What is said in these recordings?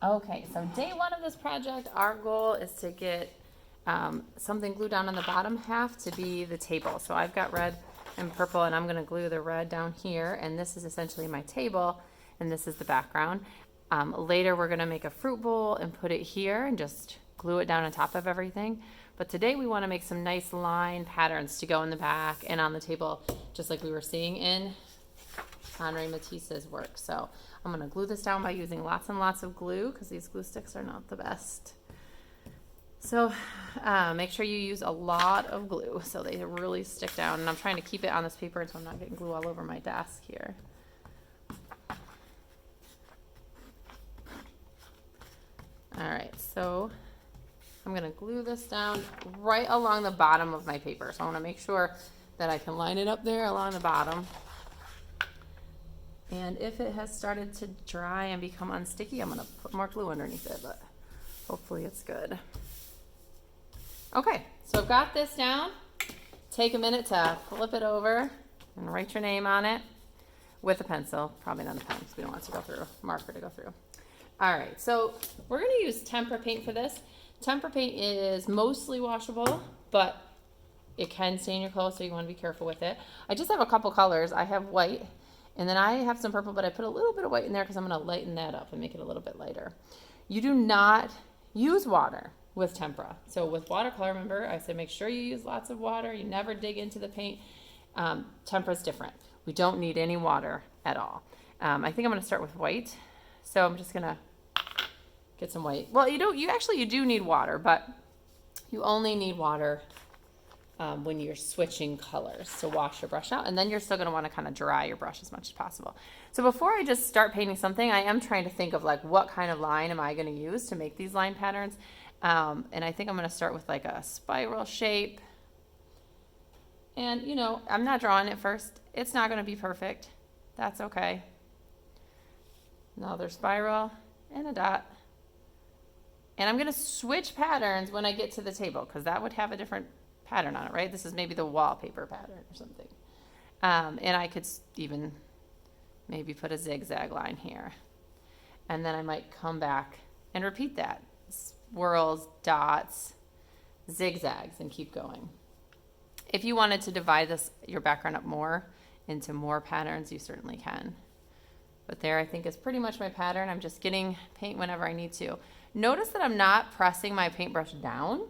Okay, so day one of this project, our goal is to get something glued down on the bottom half to be the table. So I've got red and purple, and I'm gonna glue the red down here, and this is essentially my table, and this is the background. Later, we're gonna make a fruit bowl and put it here and just glue it down on top of everything. But today we wanna make some nice line patterns to go in the back and on the table, just like we were seeing in Henri Matisse's work. So I'm gonna glue this down by using lots and lots of glue because these glue sticks are not the best. So make sure you use a lot of glue so they really stick down. And I'm trying to keep it on this paper so I'm not getting glue all over my desk here. All right, so I'm gonna glue this down right along the bottom of my paper. So I wanna make sure that I can line it up there along the bottom. And if it has started to dry and become unsticky, I'm gonna put more glue underneath it, but hopefully it's good. Okay, so I've got this down. Take a minute to flip it over and write your name on it with a pencil. Probably not a pen because we don't want it to go through, marker to go through. All right, so we're gonna use tempera paint for this. Tempera paint is mostly washable, but it can stain your clothes, so you wanna be careful with it. I just have a couple colors. I have white, and then I have some purple, but I put a little bit of white in there because I'm gonna lighten that up and make it a little bit lighter. You do not use water with tempera. So with watercolor, remember, I said make sure you use lots of water. You never dig into the paint. Tempera is different. We don't need any water at all. I think I'm gonna start with white. So I'm just gonna get some white. Well, you do need water, but you only need water when you're switching colors. So wash your brush out, and then you're still gonna wanna kind of dry your brush as much as possible. So before I just start painting something, I am trying to think of like what kind of line am I gonna use to make these line patterns. And I think I'm gonna start with like a spiral shape. And I'm not drawing it first. It's not gonna be perfect. That's okay. Another spiral and a dot. And I'm gonna switch patterns when I get to the table because that would have a different pattern on it, right? This is maybe the wallpaper pattern or something. And I could even maybe put a zigzag line here. And then I might come back and repeat that. Swirls, dots, zigzags, and keep going. If you wanted to divide your background up more into more patterns, you certainly can. But there I think is pretty much my pattern. I'm just getting paint whenever I need to. Notice that I'm not pressing my paintbrush down.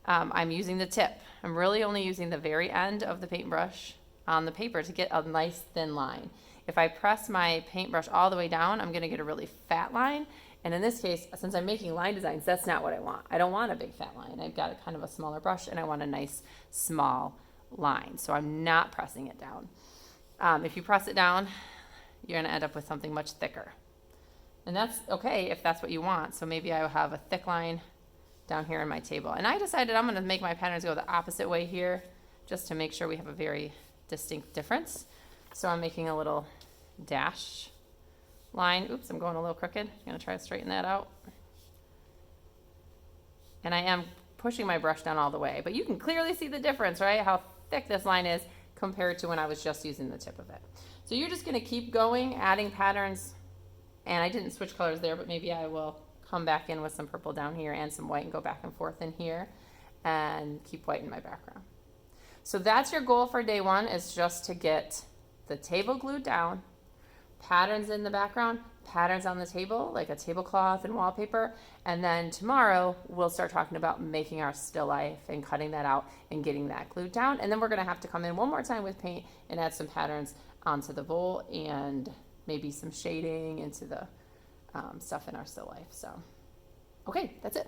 I'm using the tip. I'm really only using the very end of the paintbrush on the paper to get a nice thin line. If I press my paintbrush all the way down, I'm gonna get a really fat line. And in this case, since I'm making line designs, that's not what I want. I don't want a big fat line. I've got kind of a smaller brush and I want a nice small line. So I'm not pressing it down. If you press it down, you're gonna end up with something much thicker. And that's okay if that's what you want. So maybe I will have a thick line down here in my table. And I decided I'm gonna make my patterns go the opposite way here just to make sure we have a very distinct difference. So I'm making a little dash line. Oops, I'm going a little crooked. I'm gonna try to straighten that out. And I am pushing my brush down all the way, but you can clearly see the difference, right? How thick this line is compared to when I was just using the tip of it. So you're just gonna keep going, adding patterns. And I didn't switch colors there, but maybe I will come back in with some purple down here and some white and go back and forth in here and keep white in my background. So that's your goal for day one, is just to get the table glued down, patterns in the background, patterns on the table, like a tablecloth and wallpaper. And then tomorrow we'll start talking about making our still life and cutting that out and getting that glued down. And then we're gonna have to come in one more time with paint and add some patterns onto the bowl and maybe some shading into the stuff in our still life. So, okay, that's it.